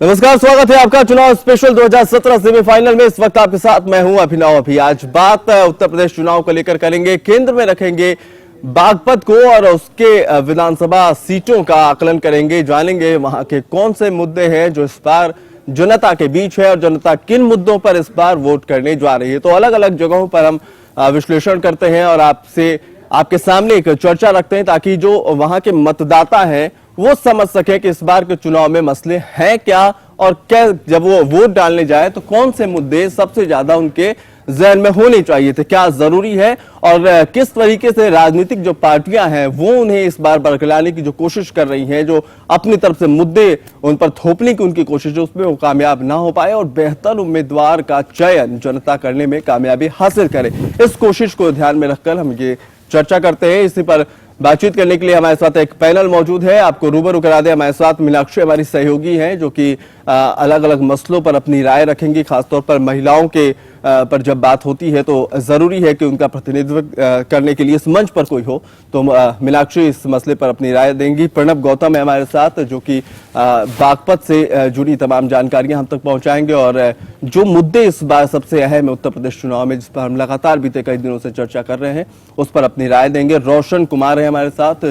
नमस्कार, स्वागत है आपका चुनाव स्पेशल 2017 सेमीफाइनल में। इस वक्त आपके साथ मैं हूं अभिनव अभी। आज बात उत्तर प्रदेश चुनाव को लेकर करेंगे। केंद्र में रखेंगे बागपत को और उसके विधानसभा सीटों का आकलन करेंगे। जानेंगे वहां के कौन से मुद्दे हैं जो इस बार जनता के बीच है और जनता किन मुद्दों पर इस बार वोट करने जा रही है। तो अलग अलग जगहों पर हम विश्लेषण करते हैं और आपके सामने एक चर्चा रखते हैं ताकि जो वहां के मतदाता हैं वो समझ सके कि इस बार के चुनाव में मसले हैं क्या और क्या, जब वो वोट डालने जाए तो कौन से मुद्दे सबसे ज्यादा उनके जहन में होने चाहिए थे, क्या जरूरी है और किस तरीके से राजनीतिक जो पार्टियां हैं वो उन्हें इस बार बरकराने की जो कोशिश कर रही हैं, जो अपनी तरफ से मुद्दे उन पर थोपने की उनकी कोशिश है उसमें वो कामयाब ना हो पाए और बेहतर उम्मीदवार का चयन जनता करने में कामयाबी हासिल करे। इस कोशिश को ध्यान में रखकर हम ये चर्चा करते हैं। इसी पर बातचीत करने के लिए हमारे साथ एक पैनल मौजूद है। आपको रूबरू करा दे, हमारे साथ मीनाक्षी हमारी सहयोगी हैं जो कि अलग अलग मसलों पर अपनी राय रखेंगी। खासतौर पर महिलाओं के पर जब बात होती है तो जरूरी है कि उनका प्रतिनिधित्व करने के लिए इस मंच पर कोई हो, तो मीनाक्षी इस मसले पर अपनी राय देंगी। प्रणब गौतम है हमारे साथ जो कि बागपत से जुड़ी तमाम जानकारियां हम तक पहुंचाएंगे और जो मुद्दे इस बार सबसे अहम है उत्तर प्रदेश चुनाव में, जिस पर हम लगातार बीते कई दिनों से चर्चा कर रहे हैं, उस पर अपनी राय देंगे। रोशन कुमार है हमारे साथ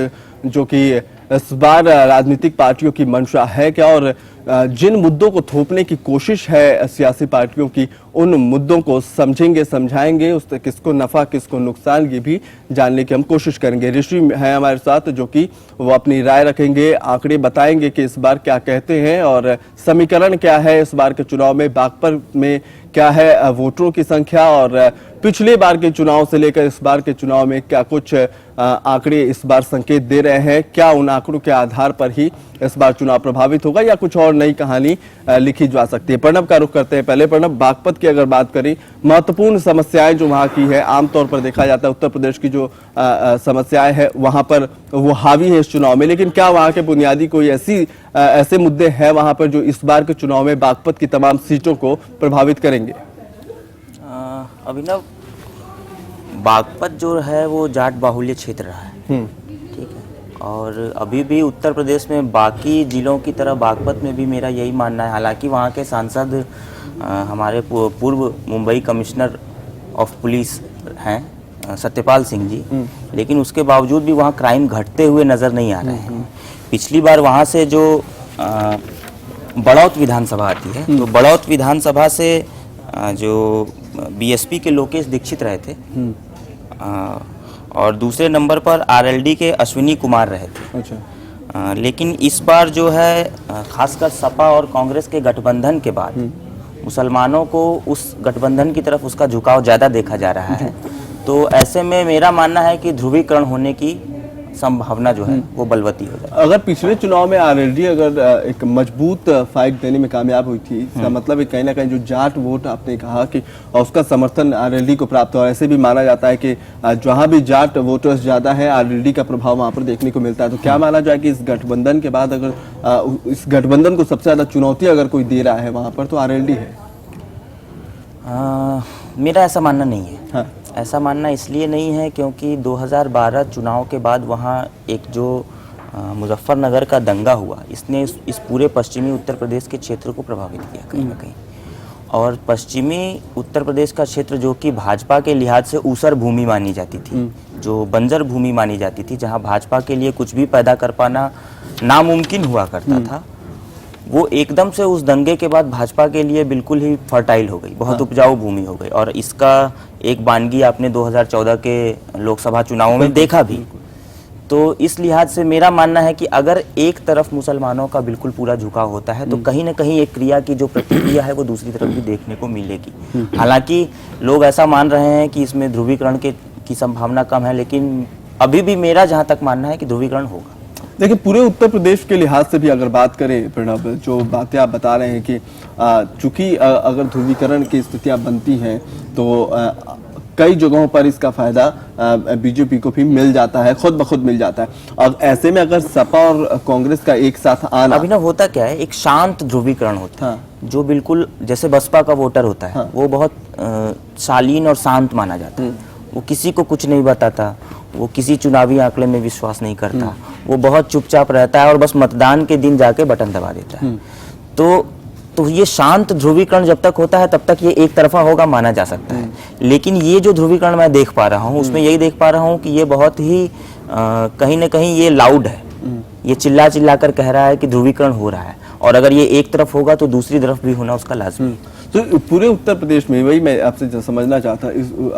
जो कि इस बार राजनीतिक पार्टियों की मंशा है क्या और जिन मुद्दों को थोपने की कोशिश है सियासी पार्टियों की, उन मुद्दों को समझेंगे, समझाएंगे, उससे किसको नफा किसको नुकसान ये भी जानने की हम कोशिश करेंगे। ऋषि है हमारे साथ जो कि वो अपनी राय रखेंगे, आंकड़े बताएंगे कि इस बार क्या कहते हैं और समीकरण क्या है इस बार के चुनाव में, बागपत में क्या है वोटरों की संख्या और पिछले बार के चुनाव से लेकर इस बार के चुनाव में क्या कुछ आंकड़े इस बार संकेत दे रहे हैं, क्या उन आंकड़ों के आधार पर ही इस बार चुनाव प्रभावित होगा या कुछ और नई कहानी लिखी जा सकती है। प्रणब का रुख करते हैं। पहले प्रणब, बागपत की अगर बात करें, महत्वपूर्ण समस्याएं जो वहां की है, आमतौर पर देखा जाता है उत्तर प्रदेश की जो समस्याएं है वहां पर वो हावी है इस चुनाव में, लेकिन क्या वहां के बुनियादी कोई ऐसे मुद्दे हैं वहां पर जो इस बार के चुनाव में बागपत की तमाम सीटों को प्रभावित करेंगे? अभिनव, बागपत जो है वो जाट बाहुल्य क्षेत्र रहा है, ठीक है, और अभी भी उत्तर प्रदेश में बाकी जिलों की तरह बागपत में भी मेरा यही मानना है। हालांकि वहाँ के सांसद हमारे पूर्व मुंबई कमिश्नर ऑफ पुलिस हैं सत्यपाल सिंह जी, लेकिन उसके बावजूद भी वहाँ क्राइम घटते हुए नज़र नहीं आ रहे हैं। पिछली बार वहाँ से जो बड़ौत विधानसभा आती है, तो बड़ौत विधानसभा से जो बीएसपी के लोकेश दीक्षित रहे थे और दूसरे नंबर पर आरएलडी के अश्विनी कुमार रहे थे। अच्छा। लेकिन इस बार जो है खासकर सपा और कांग्रेस के गठबंधन के बाद मुसलमानों को उस गठबंधन की तरफ उसका झुकाव ज़्यादा देखा जा रहा है। तो ऐसे में मेरा मानना है कि ध्रुवीकरण होने की संभावना जो है वो बलवती हो जाए। अगर पिछले चुनाव में आरएलडी अगर एक मजबूत फाइट देने में कामयाब हुई थी, इसका मतलब कहीं ना कहीं जो जाट वोट आपने कहा कि उसका समर्थन आरएलडी को प्राप्त हुआ। ऐसे भी माना जाता है कि जहां भी जाट वोटर्स ज्यादा है आरएलडी का प्रभाव वहां पर देखने को मिलता है। तो क्या माना जाए कि इस गठबंधन के बाद अगर इस गठबंधन को सबसे ज्यादा चुनौती अगर कोई दे रहा है वहां पर तो आरएलडी है? मेरा ऐसा मानना नहीं है। हाँ। ऐसा मानना इसलिए नहीं है क्योंकि 2012 चुनाव के बाद वहाँ एक जो मुजफ्फरनगर का दंगा हुआ, इसने इस पूरे पश्चिमी उत्तर प्रदेश के क्षेत्र को प्रभावित किया कहीं ना कहीं। और पश्चिमी उत्तर प्रदेश का क्षेत्र जो कि भाजपा के लिहाज से ऊसर भूमि मानी जाती थी, जो बंजर भूमि मानी जाती थी, जहाँ भाजपा के लिए कुछ भी पैदा कर पाना नामुमकिन हुआ करता था, वो एकदम से उस दंगे के बाद भाजपा के लिए बिल्कुल ही फर्टाइल हो गई, बहुत उपजाऊ भूमि हो गई। और इसका एक बानगी आपने 2014 के लोकसभा चुनावों में देखा भी। तो इस लिहाज से मेरा मानना है कि अगर एक तरफ मुसलमानों का बिल्कुल पूरा झुकाव होता है तो कहीं ना कहीं एक क्रिया की जो प्रतिक्रिया है वो दूसरी तरफ भी देखने को मिलेगी। हालांकि लोग ऐसा मान रहे हैं कि इसमें ध्रुवीकरण की संभावना कम है, लेकिन अभी भी मेरा जहाँ तक मानना है कि ध्रुवीकरण होगा। देखिए, पूरे उत्तर प्रदेश के लिहाज से भी अगर बात करें प्रणब, जो बातें आप बता रहे हैं कि चूंकि अगर ध्रुवीकरण की स्थितियां बनती हैं तो कई जगहों पर इसका फायदा बीजेपी को भी मिल जाता है, खुद ब खुद मिल जाता है। और ऐसे में अगर सपा और कांग्रेस का एक साथ आना, अभी ना होता क्या है, एक शांत ध्रुवीकरण होता है। हाँ। जो बिल्कुल जैसे बसपा का वोटर होता है, हाँ। वो बहुत शालीन और शांत माना जाता है, वो किसी को कुछ नहीं बताता, वो किसी चुनावी आंकड़े में विश्वास नहीं करता, वो बहुत चुपचाप रहता है और बस मतदान के दिन जाके बटन दबा देता है। तो तो ये शांत ध्रुवीकरण जब तक होता है तब तक ये एक तरफा होगा माना जा सकता है। लेकिन ये जो ध्रुवीकरण मैं देख पा रहा हूँ उसमें यही देख पा रहा हूँ कि ये बहुत ही कहीं ना कहीं ये लाउड है, ये चिल्ला चिल्ला कर कह रहा है कि ध्रुवीकरण हो रहा है, और अगर ये एक तरफ होगा तो दूसरी तरफ भी होना उसका लाजमी। तो पूरे उत्तर प्रदेश में वही मैं आपसे समझना चाहता,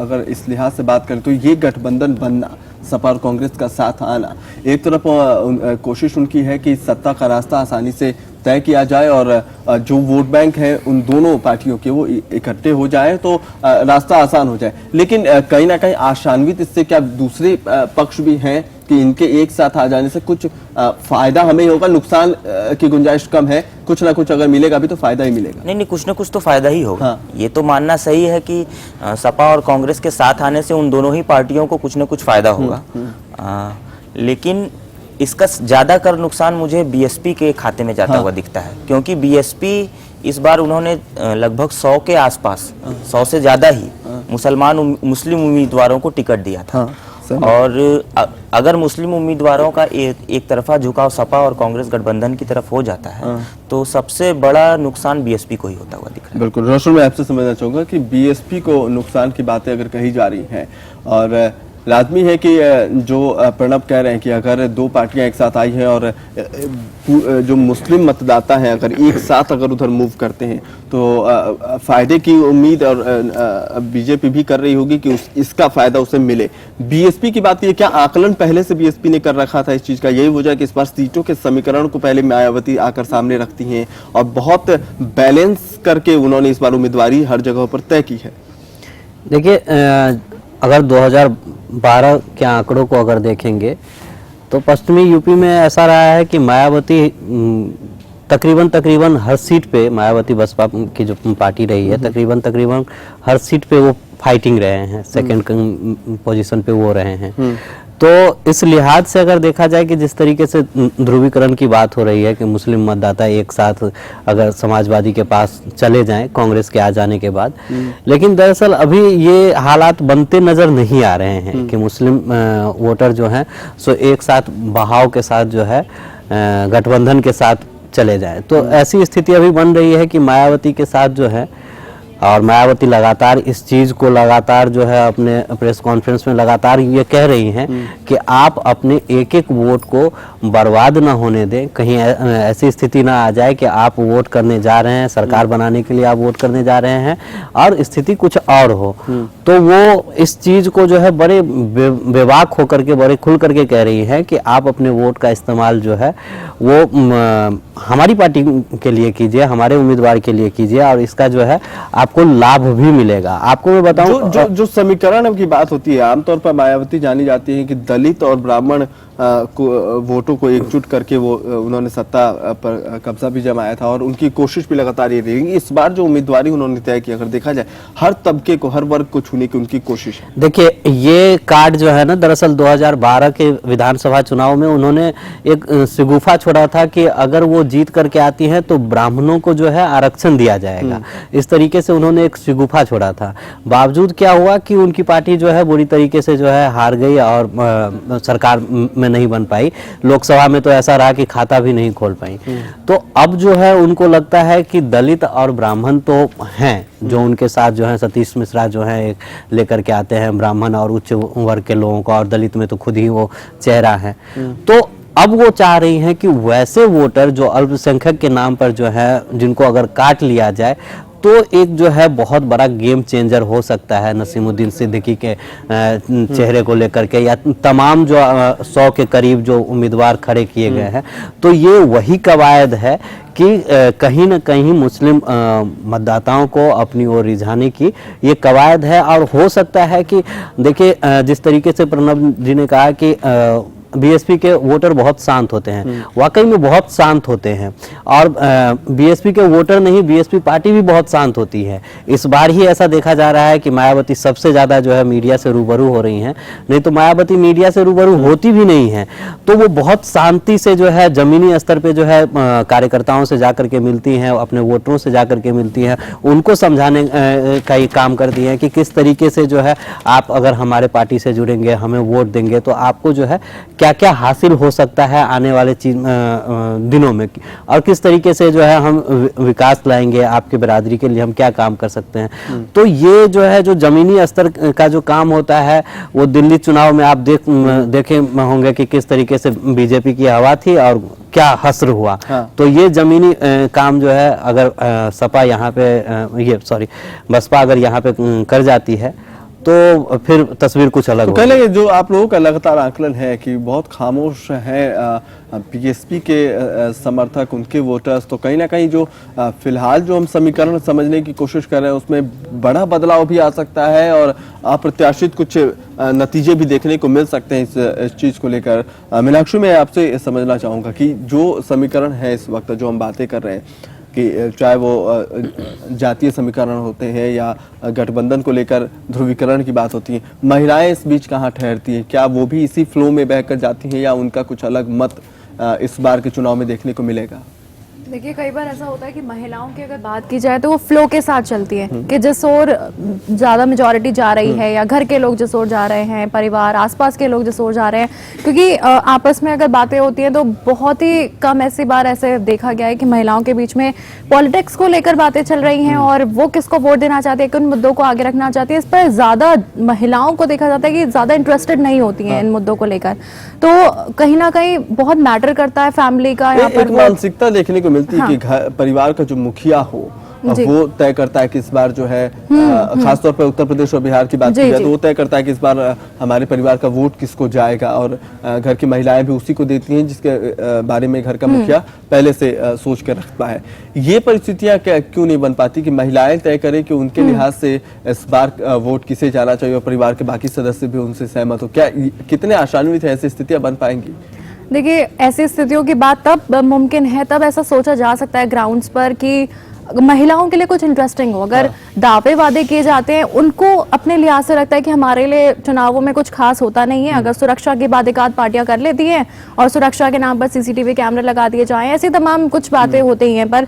अगर इस लिहाज से बात करें तो ये गठबंधन बनना, सपा और कांग्रेस का साथ आना, एक तरफ कोशिश उनकी है कि सत्ता का रास्ता आसानी से तय किया जाए और जो वोट बैंक है उन दोनों पार्टियों के वो इकट्ठे हो जाए तो रास्ता आसान हो जाए। लेकिन कहीं ना कहीं आशान्वित इससे क्या दूसरे पक्ष भी हैं कि इनके एक साथ आ जाने से कुछ फायदा हमें होगा, नुकसान की गुंजाइश कम है, कुछ ना कुछ अगर मिलेगा भी तो फायदा ही मिलेगा? नहीं, कुछ ना कुछ तो फायदा ही होगा। हाँ। ये तो मानना सही है कि सपा और कांग्रेस के साथ आने से उन दोनों ही पार्टियों को कुछ ना कुछ फायदा होगा। लेकिन इसका ज्यादातर नुकसान मुझे बीएसपी के खाते में जाता हुआ दिखता है, क्योंकि बीएसपी इस बार उन्होंने लगभग 100 के आसपास, 100 से ज्यादा ही मुस्लिम उम्मीदवारों को टिकट दिया था। और अगर मुस्लिम उम्मीदवारों का एक तरफा झुकाव सपा और कांग्रेस गठबंधन की तरफ हो जाता है तो सबसे बड़ा नुकसान बीएसपी को ही होता हुआ दिख रहा है। बिल्कुल रोशन, मैं आपसे समझना चाहूंगा कि बीएसपी को नुकसान की बातें अगर कही जा रही हैं और लाजमी है कि जो प्रणब कह रहे हैं कि अगर दो पार्टियां एक साथ आई हैं और जो मुस्लिम मतदाता हैं अगर एक साथ अगर उधर मूव करते हैं तो फायदे की उम्मीद और बीजेपी भी कर रही होगी कि इसका फायदा उसे मिले। बीएसपी की बात की, क्या आकलन पहले से बीएसपी ने कर रखा था इस चीज का? यही वजह कि इस बार सीटों के समीकरण को पहले मायावती आकर सामने रखती हैं और बहुत बैलेंस करके उन्होंने इस बार उम्मीदवारी हर जगह पर तय की है। देखिए, अगर 2012 के आंकड़ों को अगर देखेंगे तो पश्चिमी यूपी में ऐसा रहा है कि मायावती तकरीबन हर सीट पे, मायावती बसपा की जो पार्टी रही है तकरीबन हर सीट पे वो फाइटिंग रहे हैं, सेकंड पोजीशन पे वो रहे हैं। तो इस लिहाज से अगर देखा जाए कि जिस तरीके से ध्रुवीकरण की बात हो रही है कि मुस्लिम मतदाता एक साथ अगर समाजवादी के पास चले जाएं कांग्रेस के आ जाने के बाद, लेकिन दरअसल अभी ये हालात बनते नजर नहीं आ रहे हैं कि मुस्लिम वोटर जो हैं सो एक साथ बहाव के साथ जो है गठबंधन के साथ चले जाएं। तो ऐसी स्थिति अभी बन रही है कि मायावती के साथ जो है, और मायावती लगातार इस चीज़ को लगातार जो है अपने प्रेस कॉन्फ्रेंस में लगातार ये कह रही हैं कि आप अपने एक एक वोट को बर्बाद ना होने दें, कहीं ऐसी स्थिति ना आ जाए कि आप वोट करने जा रहे हैं, सरकार बनाने के लिए आप वोट करने जा रहे हैं और स्थिति कुछ और हो। तो वो इस चीज़ को जो है बड़े बेबाक होकर के, बड़े खुल करके कह रही है कि आप अपने वोट का इस्तेमाल जो है वो हमारी पार्टी के लिए कीजिए, हमारे उम्मीदवार के लिए कीजिए और इसका जो है आपको लाभ भी मिलेगा। आपको मैं बताऊं, जो समीकरण की बात होती है, आमतौर पर मायावती जानी जाती है कि दलित और ब्राह्मण वोटों को एकजुट करके वो उन्होंने सत्ता पर कब्जा भी जमाया था और उनकी कोशिश भी लगातार ये रही। इस बार जो उम्मीदवारी उन्होंने तय की, अगर देखा जाए हर तबके को, हर वर्ग को छूने की उनकी कोशिश है। देखिए, ये कार्ड जो है ना, दरअसल 2012 के विधानसभा चुनाव में उन्होंने एक शिगुफा छोड़ा था कि अगर वो जीत करके आती हैं तो ब्राह्मणों को जो है आरक्षण दिया जाएगा। इस तरीके से उन्होंने एक शिगुफा छोड़ा था। बावजूद क्या हुआ कि उनकी पार्टी जो है बुरी तरीके से जो है हार गई और सरकार में नहीं बन पाई। लोकसभा में तो ऐसा रहा कि खाता भी नहीं खोल पाई। तो अब जो है उनको लगता है कि दलित और ब्राह्मण तो हैं, जो उनके साथ जो है सतीश मिश्रा जो है एक लेकर के आते हैं ब्राह्मण और उच्च वर्ग के लोगों को, और दलित में तो खुद ही वो चेहरा है। तो अब वो चाह रही हैं कि वैसे वोटर जो अल्पसंख्यक के नाम पर जो है, जिनको अगर काट लिया जाए तो एक जो है बहुत बड़ा गेम चेंजर हो सकता है नसीमुद्दीन सिद्दीकी के चेहरे को लेकर के, या तमाम जो 100 के करीब जो उम्मीदवार खड़े किए गए हैं। तो ये वही कवायद है कि कहीं न कहीं मुस्लिम मतदाताओं को अपनी ओर रिझाने की ये कवायद है। और हो सकता है कि देखिए, जिस तरीके से प्रणब जी ने कहा कि बीएसपी के वोटर बहुत शांत होते हैं, वाकई में बहुत शांत होते हैं, और बीएसपी के वोटर नहीं, बीएसपी पार्टी भी बहुत शांत होती है। इस बार ही ऐसा देखा जा रहा है कि मायावती सबसे ज्यादा जो है मीडिया से रूबरू हो रही हैं, नहीं तो मायावती मीडिया से रूबरू होती भी नहीं है। तो वो बहुत शांति से जो है जमीनी स्तर पे जो है कार्यकर्ताओं से जाकर के मिलती हैं, अपने वोटरों से जाकर के मिलती हैं, उनको समझाने का ये काम करती हैं कि किस तरीके से जो है आप अगर हमारे पार्टी से जुड़ेंगे, हमें वोट देंगे तो आपको जो है क्या क्या हासिल हो सकता है आने वाले दिनों में, और किस तरीके से जो है हम विकास लाएंगे, आपके बिरादरी के लिए हम क्या काम कर सकते हैं। तो ये जो है जो जमीनी स्तर का जो काम होता है वो दिल्ली चुनाव में आप देखे होंगे कि किस तरीके से बीजेपी की हवा थी और क्या हस्र हुआ। तो ये जमीनी काम जो है अगर सपा यहाँ पे बसपा अगर यहाँ पे कर जाती है तो फिर तस्वीर कुछ अलग तो कहने जो आप लोगों का लगातार आकलन है कि बहुत खामोश है बीएसपी के समर्थक, उनके वोटर्स, तो कहीं ना कहीं जो फिलहाल जो हम समीकरण समझने की कोशिश कर रहे हैं उसमें बड़ा बदलाव भी आ सकता है और अप्रत्याशित कुछ नतीजे भी देखने को मिल सकते हैं इस चीज को लेकर। मीनाक्षी, मैं आपसे समझना चाहूंगा कि जो समीकरण है इस वक्त जो हम बातें कर रहे हैं कि चाहे वो जातीय समीकरण होते हैं या गठबंधन को लेकर ध्रुवीकरण की बात होती है, महिलाएं इस बीच कहाँ ठहरती हैं? क्या वो भी इसी फ्लो में बहकर जाती हैं या उनका कुछ अलग मत इस बार के चुनाव में देखने को मिलेगा? देखिए, कई बार ऐसा होता है कि महिलाओं की अगर बात की जाए तो वो फ्लो के साथ चलती है कि जिस ओर ज्यादा मेजॉरिटी जा रही है या घर के लोग जिस ओर जा रहे हैं, परिवार आसपास के लोग जिस ओर जा रहे हैं, क्योंकि आपस में अगर बातें होती हैं तो बहुत ही कम ऐसी बार ऐसे देखा गया है कि महिलाओं के बीच में पॉलिटिक्स को लेकर बातें चल रही हैं और वो किसको वोट देना चाहती है, किन मुद्दों को आगे रखना चाहती है, इस पर ज्यादा महिलाओं को देखा जाता है कि ज्यादा इंटरेस्टेड नहीं होती हैं इन मुद्दों को लेकर। तो कहीं ना कहीं बहुत मैटर करता है फैमिली का यहाँ पर। मानसिकता देखने को मिलती है कि घर परिवार का जो मुखिया हो वो तय करता है कि इस बार जो है खासतौर पर उत्तर प्रदेश और बिहार की बात की जाए तो वो तय करता है कि इस बार हमारे परिवार का वोट किसको जाएगा और घर की महिलाएं भी उसी को देती हैं जिसके बारे में घर का मुखिया पहले से सोच कर रखता है। ये परिस्थितियां क्यों नहीं बन पाती कि महिलाएं तय करें कि उनके लिहाज से इस बार वोट किसे जाना चाहिए और परिवार के बाकी सदस्य भी उनसे सहमत हो? क्या कितने आशान्वित है ऐसी स्थितियां बन पाएंगी? देखिए, ऐसी स्थितियों की बात तब मुमकिन है, तब ऐसा सोचा जा सकता है ग्राउंड्स पर कि महिलाओं के लिए कुछ इंटरेस्टिंग हो। अगर दावे वादे किए जाते हैं, उनको अपने लिहाज से लगता है कि हमारे लिए चुनावों में कुछ खास होता नहीं है, अगर सुरक्षा की बात एकाध पार्टियां कर लेती हैं और सुरक्षा के नाम पर सीसीटीवी कैमरे लगा दिए जाएं, ऐसी तमाम कुछ बातें होती हैं। पर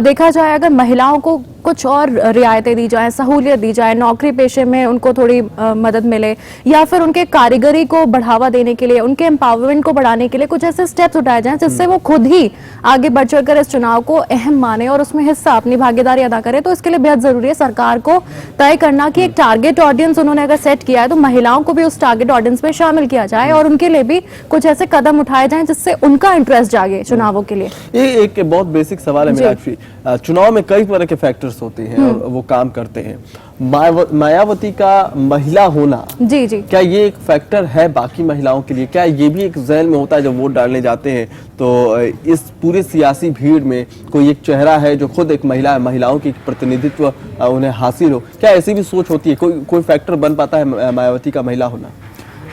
देखा जाए अगर महिलाओं को कुछ और रियायतें दी जाए, सहूलियत दी जाए, नौकरी पेशे में उनको थोड़ी मदद मिले या फिर उनके कारीगरी को बढ़ावा देने के लिए, उनके एम्पावरमेंट को बढ़ाने के लिए कुछ ऐसे स्टेप्स उठाए जाएं जिससे वो खुद ही आगे बढ़ चढ़कर इस चुनाव को अहम माने और उसमें हिस्सा अपनी भागीदारी अदा करे, तो इसके लिए बेहद जरूरी है सरकार को तय करना कि एक टारगेट ऑडियंस उन्होंने अगर सेट किया है तो महिलाओं को भी उस टारगेट ऑडियंस में शामिल किया जाए और उनके लिए भी कुछ ऐसे कदम उठाए जाएं जिससे उनका इंटरेस्ट जागे चुनावों के लिए। ये एक बहुत बेसिक सवाल है मीनाक्षी, चुनाव में कई तरह के फैक्टर्स होते हैं और वो काम करते हैं। मायावती का महिला होना जी क्या ये एक फैक्टर है बाकी महिलाओं के लिए? क्या ये भी एक ज़हन में होता है जब वोट डालने जाते हैं तो इस पूरे सियासी भीड़ में कोई एक चेहरा है जो खुद एक महिला है, महिलाओं की प्रतिनिधित्व उन्हें हासिल हो? क्या ऐसी भी सोच होती है? कोई फैक्टर बन पाता है मायावती का महिला होना?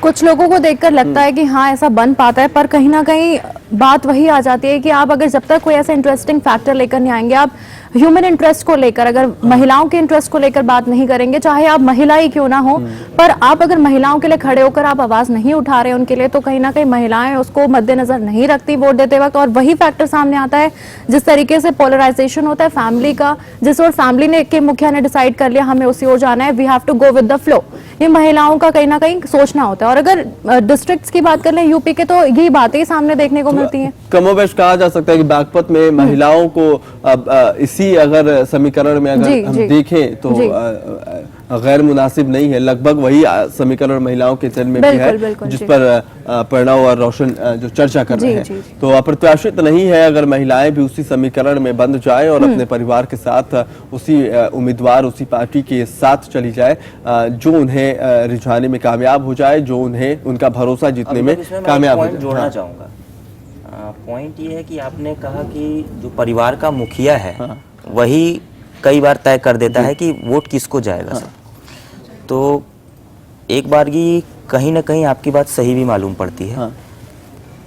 कुछ लोगों को देखकर लगता है कि हाँ ऐसा बन पाता है, पर कहीं ना कहीं बात वही आ जाती है कि आप अगर जब तक कोई ऐसा इंटरेस्टिंग फैक्टर लेकर नहीं आएंगे, आप ह्यूमन इंटरेस्ट को लेकर, अगर महिलाओं के इंटरेस्ट को लेकर बात नहीं करेंगे, चाहे आप महिला ही क्यों ना हो, पर आप अगर महिलाओं के लिए खड़े होकर आप आवाज नहीं उठा रहे उनके लिए, तो कहीं ना कहीं महिलाएं उसको मद्देनजर नहीं रखती वोट देते वक्त। और वही फैक्टर सामने आता है जिस तरीके से पोलराइजेशन होता है फैमिली का, जिस ओर फैमिली ने के मुखिया ने डिसाइड कर लिया हमें उसी ओर जाना है, we have to go with the flow, ये महिलाओं का कहीं ना कहीं सोचना होता है। और अगर डिस्ट्रिक्ट्स की बात कर लें यूपी के, तो यही बातें सामने देखने को मिलती हैं। कमोबेश कहा जा सकता है कि बागपत में महिलाओं को इसी अगर समीकरण में अगर हम देखें तो गैर मुनासिब नहीं है, लगभग वही समीकरण महिलाओं के चरण में भी है जिस पर प्रणव और रोशन जो चर्चा कर रहे हैं। तो अप्रत्याशित नहीं है अगर महिलाएं भी उसी समीकरण में बंध जाए और अपने परिवार के साथ उसी उम्मीदवार, उसी पार्टी के साथ चली जाए जो उन्हें रिझाने में कामयाब हो जाए, जो उन्हें उनका भरोसा जीतने में कामयाब हो जाए। जोड़ना चाहूंगा, पॉइंट ये है कि आपने कहा कि जो परिवार का मुखिया है वही कई बार तय कर देता है कि वोट किसको जाएगा सर। तो एक बार की कहीं ना कहीं आपकी बात सही भी मालूम पड़ती है,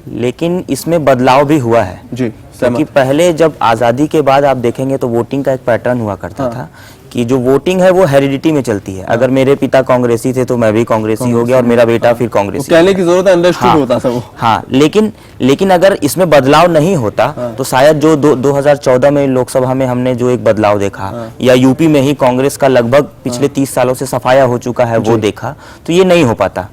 लेकिन इसमें बदलाव भी हुआ है जी। क्योंकि पहले जब आज़ादी के बाद आप देखेंगे तो वोटिंग का एक पैटर्न हुआ करता था कि जो वोटिंग है वो हेरिडिटी में चलती है। अगर मेरे पिता कांग्रेसी थे तो मैं भी कांग्रेसी हो गया और मेरा बेटा फिर कांग्रेसी। कहने की जरूरत है, अंडरस्टूड होता था वो। हाँ, लेकिन अगर इसमें बदलाव नहीं होता तो शायद जो 2014 में लोकसभा में हमने जो एक बदलाव देखा या यूपी में ही कांग्रेस का लगभग पिछले 30 सालों से सफाया हो चुका है वो देखा, तो ये नहीं हो पाता।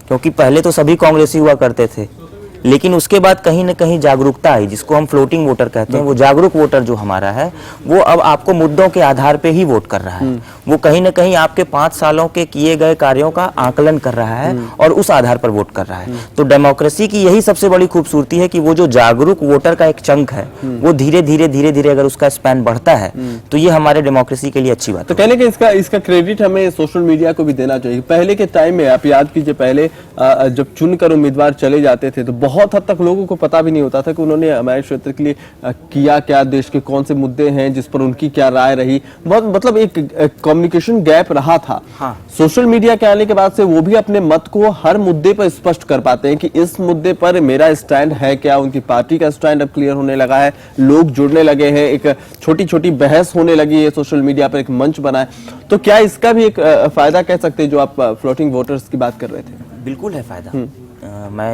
क्योंकि पहले तो सभी कांग्रेसी हुआ करते थे, लेकिन उसके बाद कहीं ना कहीं जागरूकता आई, जिसको हम फ्लोटिंग वोटर कहते हैं। वो जागरूक वोटर जो हमारा है, वो अब आपको मुद्दों के आधार पे ही वोट कर रहा है। वो कहीं ना कहीं आपके 5 सालों के किए गए कार्यों का आकलन कर रहा है और उस आधार पर वोट कर रहा है। तो डेमोक्रेसी की यही सबसे बड़ी खूबसूरती है कि वो जो जागरूक वोटर का एक चंक है, वो धीरे धीरे अगर उसका स्पैन बढ़ता है तो ये हमारे डेमोक्रेसी के लिए अच्छी बात तो है। कहने के इसका क्रेडिट हमें सोशल मीडिया को भी देना चाहिए। पहले के टाइम में आप याद कीजिए, पहले जब चुनकर उम्मीदवार चले जाते थे तो बहुत हद तक लोगों को पता भी नहीं होता था कि उन्होंने हमारे क्षेत्र के लिए किया क्या, देश के कौन से मुद्दे हैं जिस पर उनकी क्या राय रही। बहुत मतलब एक कम्युनिकेशन गैप रहा था। हाँ। सोशल मीडिया के आने के बाद से वो भी अपने मत को हर मुद्दे पर स्पष्ट कर पाते हैं कि इस मुद्दे पर मेरा स्टैंड है क्या। उनकी पार्टी का स्टैंड अब क्लियर होने लगा है, लोग जुड़ने लगे हैं, एक छोटी छोटी बहस होने लगी है, सोशल मीडिया पर एक मंच बना है। तो क्या इसका भी एक फायदा कह सकते हैं जो आप फ्लोटिंग वोटर्स की बात कर रहे थे? बिल्कुल है फायदा।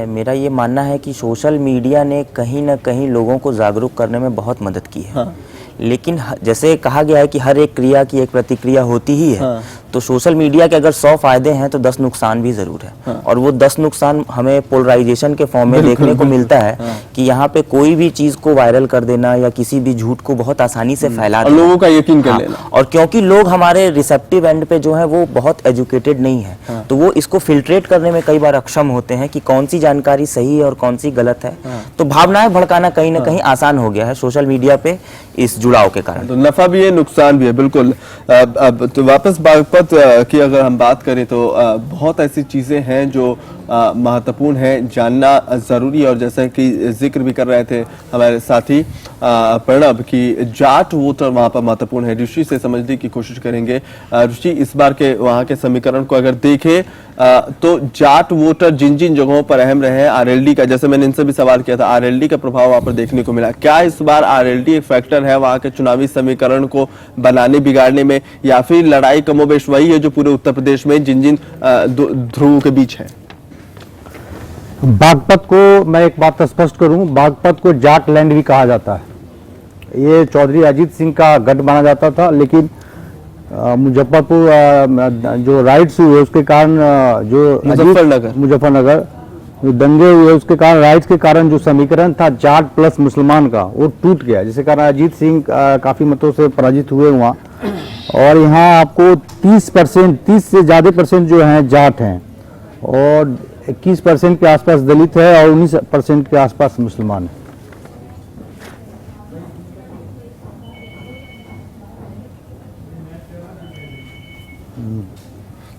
मेरा ये मानना है कि सोशल मीडिया ने कहीं ना कहीं लोगों को जागरूक करने में बहुत मदद की है। हाँ। लेकिन जैसे कहा गया है कि हर एक क्रिया की एक प्रतिक्रिया होती ही है। हाँ। तो सोशल मीडिया के अगर 100 फायदे हैं तो 10 नुकसान भी जरूर है। हाँ। और वो 10 नुकसान हमें पोलराइजेशन के फॉर्म में देखने को मिलता है। हाँ। कि यहाँ पे कोई भी चीज को वायरल कर देना या किसी भी झूठ को बहुत आसानी से फैला देना, लोगों का यकीन कर लेना। और क्योंकि लोग हमारे रिसेप्टिव एंड पे जो है वो बहुत एजुकेटेड नहीं है। हाँ। तो वो इसको फिल्ट्रेट करने में कई बार अक्षम होते हैं कि कौन सी जानकारी सही है और कौन सी गलत है। हाँ। तो भावनाएं भड़काना कहीं ना कहीं आसान हो गया है सोशल मीडिया पे इस जुड़ाव के कारण। तो नफा भी है, नुकसान भी है। बिल्कुल। अब तो वापस बागपत की अगर हम बात करें तो बहुत ऐसी चीजें हैं जो महत्वपूर्ण है, जानना जरूरी है। और जैसा कि जिक्र भी कर रहे थे हमारे साथी प्रणब की जाट वोटर वहां पर महत्वपूर्ण है। ऋषि से समझने की कोशिश करेंगे। ऋषि, इस बार के वहां के समीकरण को अगर देखें तो जाट वोटर जिन जिन जगहों पर अहम रहे हैं, आरएलडी का, जैसे मैंने इनसे भी सवाल किया था, आरएलडी का प्रभाव वहां पर देखने को मिला। क्या इस बार आरएलडी एक फैक्टर है वहां के चुनावी समीकरण को बनाने बिगाड़ने में, या फिर लड़ाई कमोबेश वही है जो पूरे उत्तर प्रदेश में जिन जिन ध्रुवों के बीच है? बागपत को मैं एक बात स्पष्ट करूं, बागपत को जाट लैंड भी कहा जाता है। ये चौधरी अजीत सिंह का गढ़ माना जाता था, लेकिन मुजफ्फरपुर जो राइट्स हुए उसके कारण, जो मुजफ्फरनगर जो दंगे हुए उसके कारण, राइट्स के कारण जो समीकरण था जाट प्लस मुसलमान का, वो टूट गया, जिसके कारण अजीत सिंह काफी मतों से पराजित हुए वहाँ। और यहाँ आपको 30% से ज्यादा परसेंट जो हैं जाट हैं, और 21% के आसपास दलित है, और 19% के आसपास मुसलमान है।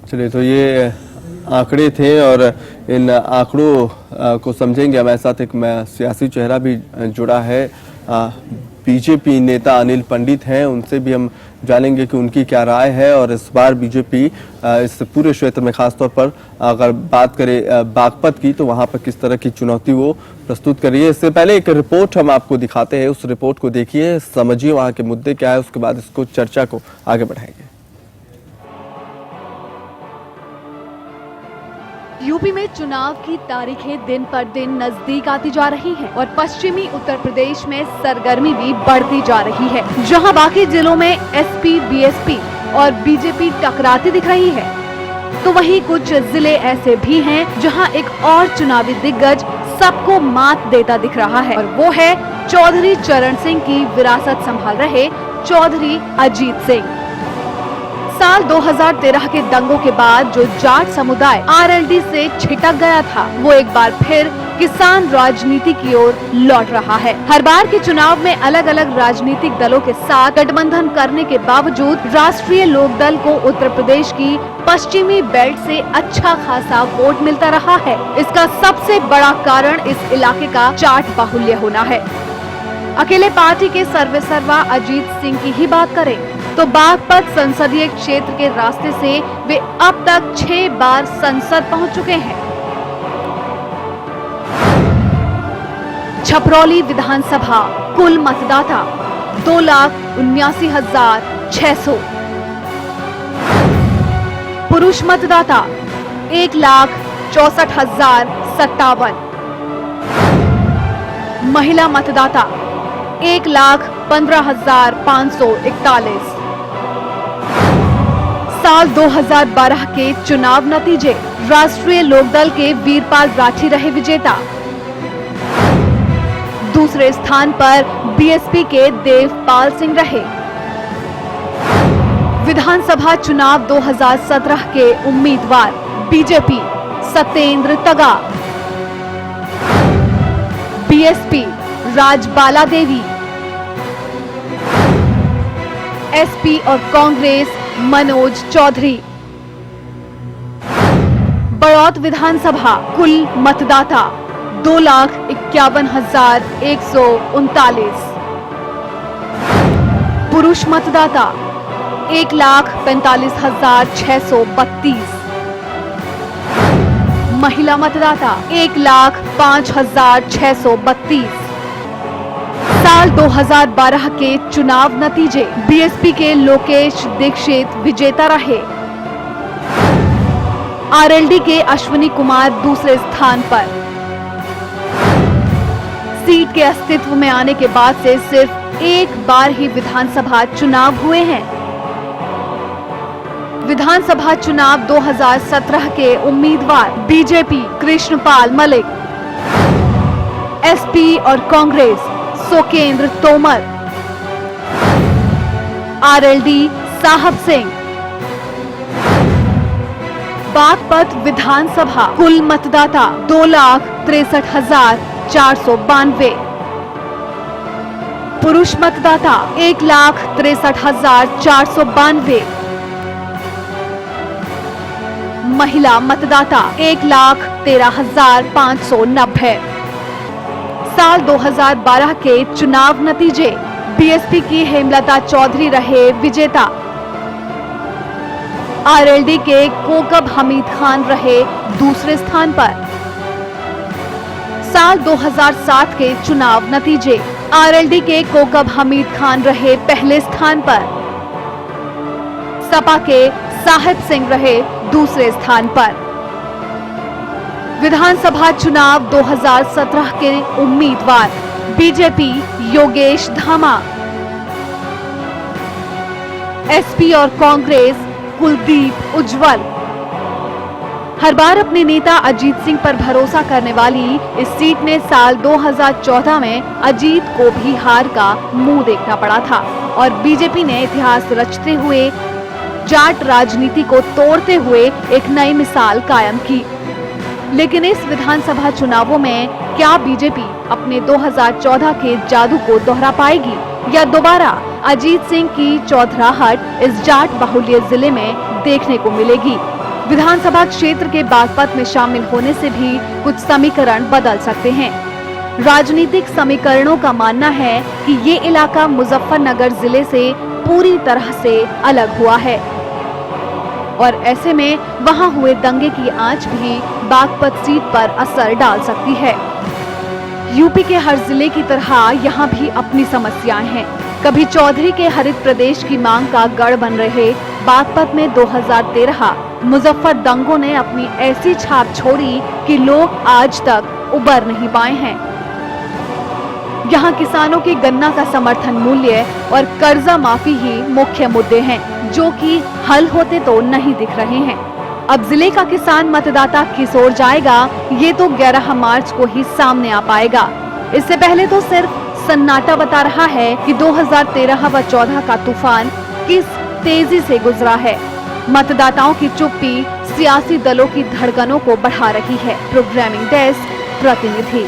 चलिए, तो ये आंकड़े थे और इन आंकड़ों को समझेंगे। हमारे साथ एक सियासी चेहरा भी जुड़ा है, बीजेपी नेता अनिल पंडित हैं। उनसे भी हम जानेंगे कि उनकी क्या राय है और इस बार बीजेपी इस पूरे क्षेत्र में, खासतौर पर अगर बात करें बागपत की, तो वहां पर किस तरह की चुनौती वो प्रस्तुत कर रही है। इससे पहले एक रिपोर्ट हम आपको दिखाते हैं, उस रिपोर्ट को देखिए, समझिए वहां के मुद्दे क्या है, उसके बाद इसको चर्चा को आगे बढ़ाएंगे। यूपी में चुनाव की तारीखें दिन पर दिन नजदीक आती जा रही हैं और पश्चिमी उत्तर प्रदेश में सरगर्मी भी बढ़ती जा रही है। जहां बाकी जिलों में एसपी, बीएसपी और बीजेपी टकराती दिख रही है, तो वहीं कुछ जिले ऐसे भी हैं जहां एक और चुनावी दिग्गज सबको मात देता दिख रहा है, और वो है चौधरी चरण सिंह की विरासत संभाल रहे चौधरी अजीत सिंह। साल 2013 के दंगों के बाद जो जाट समुदाय आरएलडी से छिटक गया था, वो एक बार फिर किसान राजनीति की ओर लौट रहा है। हर बार के चुनाव में अलग अलग राजनीतिक दलों के साथ गठबंधन करने के बावजूद राष्ट्रीय लोकदल को उत्तर प्रदेश की पश्चिमी बेल्ट से अच्छा खासा वोट मिलता रहा है। इसका सबसे बड़ा कारण इस इलाके का जाट बाहुल्य होना है। अकेले पार्टी के सर्वेसर्वा अजीत सिंह की ही बात करें तो बागपत संसदीय क्षेत्र के रास्ते से वे अब तक 6 बार संसद पहुंच चुके हैं। छपरौली विधानसभा कुल मतदाता 2,79,600, पुरुष मतदाता 1,64,057, महिला मतदाता 1,15,541, साल 2012 के चुनाव नतीजे। राष्ट्रीय लोकदल के वीरपाल राठी रहे विजेता। दूसरे स्थान पर बीएसपी के देवपाल सिंह रहे। विधानसभा चुनाव 2017 के उम्मीदवार बीजेपी सत्येंद्र तगा, बीएसपी राजबाला देवी, एसपी और कांग्रेस मनोज चौधरी। बड़ौत विधानसभा कुल मतदाता 2,51,139। पुरुष मतदाता 1,45,632। महिला मतदाता 1,05,632। साल 2012 के चुनाव नतीजे। बीएसपी के लोकेश दीक्षित विजेता रहे। आरएलडी के अश्विनी कुमार दूसरे स्थान पर। सीट के अस्तित्व में आने के बाद से सिर्फ एक बार ही विधानसभा चुनाव हुए हैं। विधानसभा चुनाव 2017 के उम्मीदवार बीजेपी कृष्णपाल मलिक, एसपी और कांग्रेस सोकेंद्र तोमर, आरएलडी साहब सिंह। बागपत विधानसभा कुल मतदाता 2,63,492। पुरुष मतदाता 1,63,492। महिला मतदाता 1,13,590। साल 2012 के चुनाव नतीजे। बीएसपी की हेमलता चौधरी रहे विजेता। आरएलडी के कोकब हमीद खान रहे दूसरे स्थान पर। साल 2007 के चुनाव नतीजे। आरएलडी के कोकब हमीद खान रहे पहले स्थान पर। सपा के साहिब सिंह रहे दूसरे स्थान पर। विधानसभा चुनाव 2017 के उम्मीदवार बीजेपी योगेश धामा, एसपी और कांग्रेस कुलदीप उज्जवल। हर बार अपने नेता अजीत सिंह पर भरोसा करने वाली इस सीट में साल 2014 में अजीत को भी हार का मुंह देखना पड़ा था और बीजेपी ने इतिहास रचते हुए जाट राजनीति को तोड़ते हुए एक नई मिसाल कायम की। लेकिन इस विधानसभा चुनावों में क्या बीजेपी अपने 2014 के जादू को दोहरा पाएगी या दोबारा अजीत सिंह की चौधराहट इस जाट बाहुल्य जिले में देखने को मिलेगी? विधानसभा क्षेत्र के बागपत में शामिल होने से भी कुछ समीकरण बदल सकते हैं। राजनीतिक समीकरणों का मानना है कि ये इलाका मुजफ्फरनगर जिले से पूरी तरह से अलग हुआ है और ऐसे में वहां हुए दंगे की आंच भी बागपत सीट पर असर डाल सकती है। यूपी के हर जिले की तरह यहाँ भी अपनी समस्याएं हैं। कभी चौधरी के हरित प्रदेश की मांग का गढ़ बन रहे बागपत में 2013 मुजफ्फर दंगों ने अपनी ऐसी छाप छोड़ी कि लोग आज तक उबर नहीं पाए हैं। यहाँ किसानों के गन्ना का समर्थन मूल्य और कर्जा माफी ही मुख्य मुद्दे हैं जो कि हल होते तो नहीं दिख रहे हैं। अब जिले का किसान मतदाता किस ओर जाएगा ये तो 11 मार्च को ही सामने आ पाएगा। इससे पहले तो सिर्फ सन्नाटा बता रहा है कि 2013 व 14 का तूफान किस तेजी से गुजरा है। मतदाताओं की चुप्पी सियासी दलों की धड़कनों को बढ़ा रही है। प्रोग्रामिंग डेस्क प्रतिनिधि।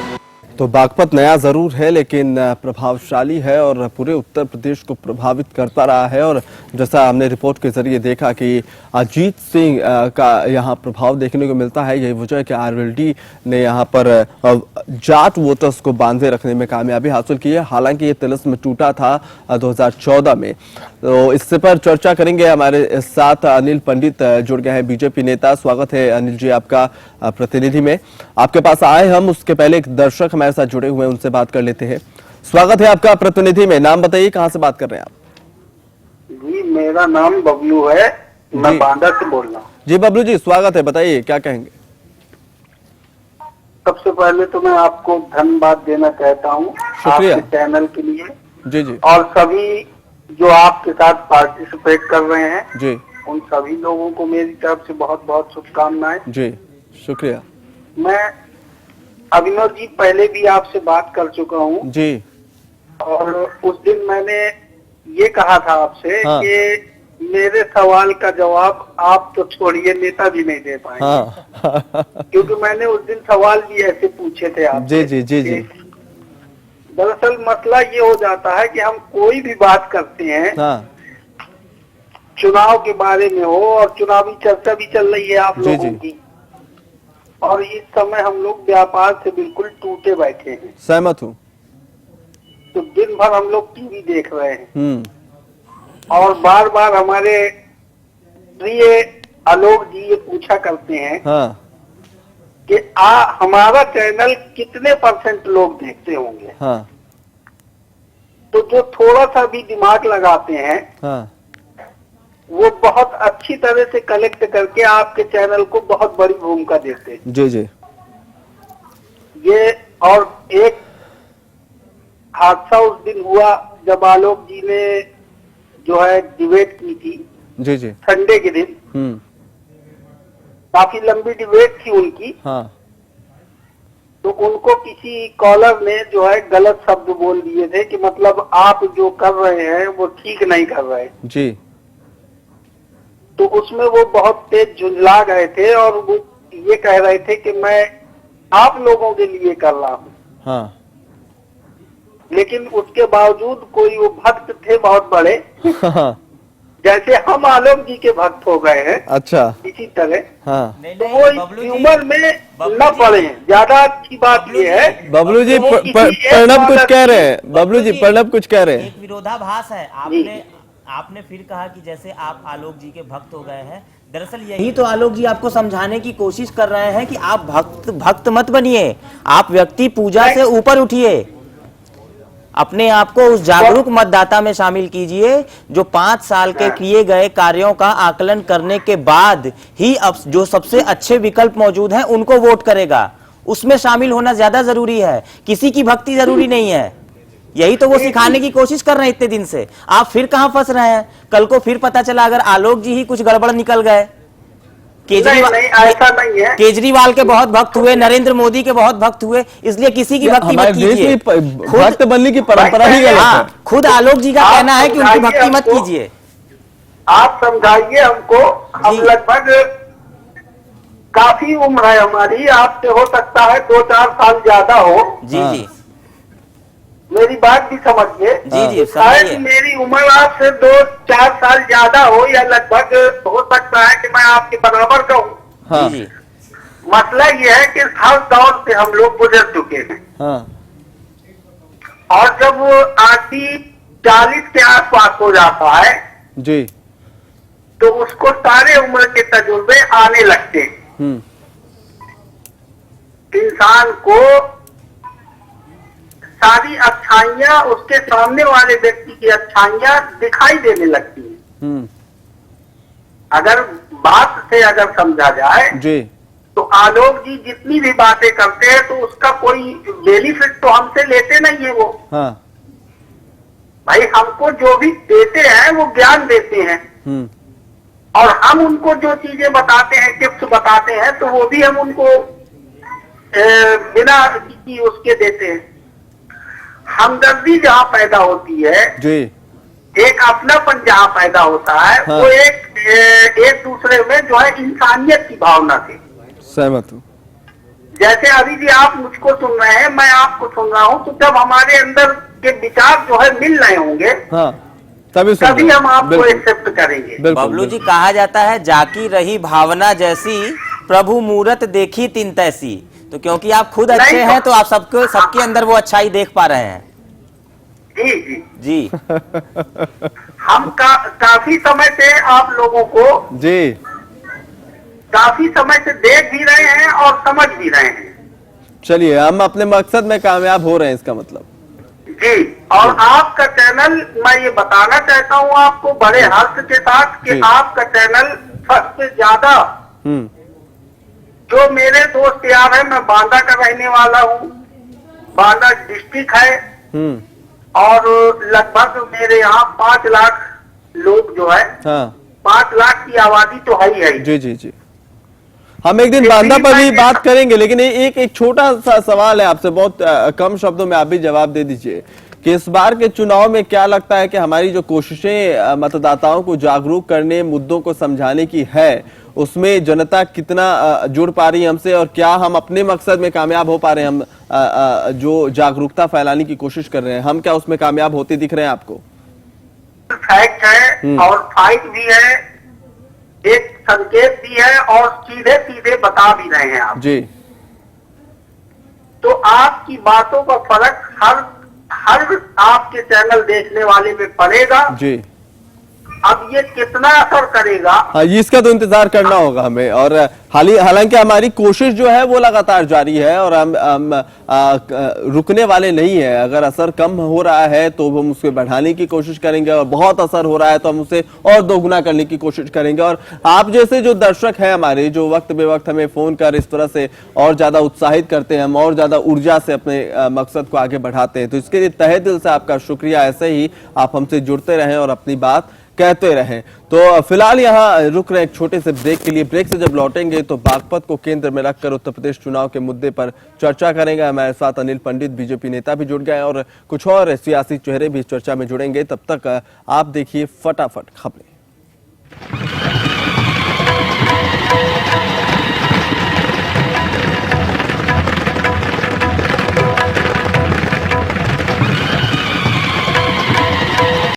तो बागपत नया जरूर है लेकिन प्रभावशाली है और पूरे उत्तर प्रदेश को प्रभावित करता रहा है। और जैसा हमने रिपोर्ट के जरिए देखा कि अजीत सिंह का यहाँ प्रभाव देखने को मिलता है। यही वजह है कि आरएलडी ने यहाँ पर जाट वोटर्स को बांधे रखने में कामयाबी हासिल की है। हालांकि ये तिलिस्म टूटा था 2014 में। तो इससे पर चर्चा करेंगे। हमारे साथ अनिल पंडित जुड़ गए हैं, बीजेपी नेता। स्वागत है अनिल जी आपका प्रतिनिधि में। आपके पास आए हम, उसके पहले एक दर्शक हमारे साथ जुड़े हुए हैं, उनसे बात कर लेते हैं। स्वागत है आपका प्रतिनिधि में। नाम बताइए, कहां से बात कर रहे हैं आप? जी मेरा नाम बबलू है, मैं बांदा से बोल रहा हूँ। जी बबलू जी स्वागत है, बताइए क्या कहेंगे? सबसे पहले तो मैं आपको धन्यवाद देना चाहता हूँ शुक्रिया आपके चैनल के लिए। जी जी। और सभी जो आपके साथ पार्टिसिपेट कर रहे हैं जी उन सभी लोगों को मेरी तरफ से बहुत बहुत शुभकामनाएं। जी शुक्रिया। मैं अभिनव जी पहले भी आपसे बात कर चुका हूँ जी और उस दिन मैंने ये कहा था आपसे हाँ। कि मेरे सवाल का जवाब आप तो छोड़िए, नेता भी नहीं दे पाएंगे। हाँ क्योंकि मैंने उस दिन सवाल भी ऐसे पूछे थे आपसे। जी। दरअसल मसला ये हो जाता है कि हम कोई भी बात करते हैं हाँ चुनाव के बारे में हो और चुनावी चर्चा भी चल रही है आप जी, लोगों जी। की, और इस समय हम लोग व्यापार से बिल्कुल टूटे बैठे हैं। सहमत हूँ। तो दिन भर हम लोग टीवी देख रहे हैं हम्म। और बार बार हमारे प्रिय आलोक जी ये पूछा करते हैं हाँ कि हमारा चैनल कितने % लोग देखते होंगे। हाँ तो जो थोड़ा सा भी दिमाग लगाते हैं हाँ वो बहुत अच्छी तरह से कलेक्ट करके आपके चैनल को बहुत बड़ी भूमिका देते हैं। जी ये और एक हादसा उस दिन हुआ जब आलोक जी ने जो है डिबेट की थी जी संडे के दिन। हम्म। काफी लंबी डिबेट थी उनकी। हाँ तो उनको किसी कॉलर ने जो है गलत शब्द बोल दिए थे कि मतलब आप जो कर रहे हैं वो ठीक नहीं कर रहे। जी तो उसमें वो बहुत तेज झुंझला गए थे और वो ये कह रहे थे कि मैं आप लोगों के लिए कर रहा हूँ। हाँ लेकिन उसके बावजूद कोई वो भक्त थे बहुत बड़े, हाँ जैसे हम आलोक जी के भक्त हो गए हैं अच्छा इसी तरह। हाँ तो वो इस उम्र में न पड़े। ज्यादा अच्छी बात ये है। बबलू जी तो वो किसी एक प्रणब कुछ कॉलर कह रहे हैं। बबलू जी प्रणब कुछ कह रहे हैं। एक विरोधाभास है। आपने फिर कहा कि जैसे आप आलोक जी के भक्त हो गए हैं। दरअसल यही तो आलोक जी आपको समझाने की कोशिश कर रहे हैं कि आप भक्त मत बनिए, आप व्यक्ति पूजा से ऊपर उठिए, अपने आप को उस जागरूक मतदाता में शामिल कीजिए जो 5 साल के किए गए कार्यों का आकलन करने के बाद ही अब जो सबसे अच्छे विकल्प मौजूद हैं उनको वोट करेगा। उसमें शामिल होना ज्यादा जरूरी है, किसी की भक्ति जरूरी नहीं है। यही तो वो सिखाने की कोशिश कर रहे हैं इतने दिन से। आप फिर कहां फंस रहे हैं? कल को फिर पता चला अगर आलोक जी ही कुछ गड़बड़ निकल गए। नहीं, ऐसा नहीं है। केजरीवाल के बहुत भक्त हुए, नरेंद्र मोदी के बहुत भक्त हुए, इसलिए किसी की भक्ति मत कीजिए। भक्त बनने की परंपरा ही गलत है। खुद आलोक जी का कहना है कि उनकी भक्ति मत कीजिए। आप समझाइए हमको। हम लगभग काफी उम्र है हमारी, आपसे हो सकता है 2-4 साल ज्यादा हो। जी मेरी बात भी समझिए। जी शायद मेरी उम्र आपसे 2-4 साल ज्यादा हो या लगभग हो सकता है कि मैं आपके बराबर का हूँ। हाँ जी मसला ये है कि हर दौर से हम लोग गुजर चुके हैं हाँ और जब वो 40 के आसपास हो जाता है जी तो उसको सारे उम्र के तजुर्बे आने लगते हैं। हम्म। इंसान को सारी अच्छाइयाँ उसके सामने वाले व्यक्ति की अच्छाइयाँ दिखाई देने लगती हैं। हम्म। अगर बात से अगर समझा जाए जी तो आलोक जी जितनी भी बातें करते हैं तो उसका कोई बेनिफिट तो हमसे लेते नहीं है वो। हाँ भाई हमको जो भी देते हैं वो ज्ञान देते हैं हम्म। और हम उनको जो चीजें बताते हैं, टिप्स बताते हैं, तो वो भी हम उनको बिना किसी उसके देते हैं। हमदर्दी जहाँ पैदा होती है, जी एक अपनापन जहाँ पैदा होता है, हाँ। वो एक दूसरे में जो है इंसानियत की भावना से। सहमत हूँ। जैसे अभी भी आप मुझको सुन रहे हैं, मैं आपको सुन रहा हूँ, तो जब हमारे अंदर के विचार जो है मिल रहे होंगे हाँ तभी तभी हम आपको बिल्कुल एक्सेप्ट करेंगे। बिल्कुल बबलू जी, कहा जाता है जाकी रही भावना जैसी, प्रभु मूरत देखी तिन तैसी। तो क्योंकि आप खुद अच्छे नहीं, हैं तो आप सबके अंदर वो अच्छाई देख पा रहे हैं। जी जी जी हम काफी समय से आप लोगों को जी काफी समय से देख भी रहे हैं और समझ भी रहे हैं। चलिए हम अपने मकसद में कामयाब हो रहे हैं, इसका मतलब। जी, और आपका चैनल, मैं ये बताना चाहता हूँ आपको बड़े हर्ष के साथ कि जी। आपका चैनल सबसे ज्यादा, हम्म। जो मेरे दोस्त यार है, मैं बांदा का रहने वाला हूँ, बांदा डिस्ट्रिक्ट है, हम्म। और लगभग मेरे यहाँ 5 लाख लोग जो है हाँ 5 लाख की आबादी तो है ही है। जी जी जी, हम एक दिन बांदा पर भी बात करेंगे, लेकिन एक छोटा सा सवाल है आपसे, बहुत कम शब्दों में आप भी जवाब दे दीजिए कि इस बार के चुनाव में क्या लगता है कि हमारी जो कोशिशें मतदाताओं को जागरूक करने, मुद्दों को समझाने की है, उसमें जनता कितना जुड़ पा रही है हमसे, और क्या हम अपने मकसद में कामयाब हो पा रहे हैं? हम जो जागरूकता फैलाने की कोशिश कर रहे हैं, हम क्या उसमें कामयाब होते दिख रहे हैं आपको? फैक्ट है और फाइट भी है, एक संकेत भी है, और सीधे सीधे बता भी रहे हैं आप जी। तो आपकी बातों का फर्क हर आपके चैनल देखने वाले में पड़ेगा जी। अब ये कितना असर करेगा, हाँ, इसका तो इंतजार करना होगा हमें, और हालांकि हमारी कोशिश जो है वो लगातार जारी है, और हम रुकने वाले नहीं है। अगर असर कम हो रहा है तो हम उसे बढ़ाने की कोशिश करेंगे, और बहुत असर हो रहा है तो हम उसे और दोगुना करने की कोशिश करेंगे। और आप जैसे जो दर्शक हैं हमारे, जो वक्त बेवक्त हमें फोन कर इस तरह से और ज्यादा उत्साहित करते हैं, हम और ज्यादा ऊर्जा से अपने मकसद को आगे बढ़ाते हैं, तो इसके लिए तहे दिल से आपका शुक्रिया। ऐसे ही आप हमसे जुड़ते रहें और अपनी बात कहते रहें। तो फिलहाल यहाँ रुक रहे एक छोटे से ब्रेक के लिए। ब्रेक से जब लौटेंगे तो बागपत को केंद्र में रखकर उत्तर प्रदेश चुनाव के मुद्दे पर चर्चा करेंगे। हमारे साथ अनिल पंडित, बीजेपी नेता भी जुड़ गए, और कुछ और सियासी चेहरे भी इस चर्चा में जुड़ेंगे। तब तक आप देखिए फटाफट खबरें।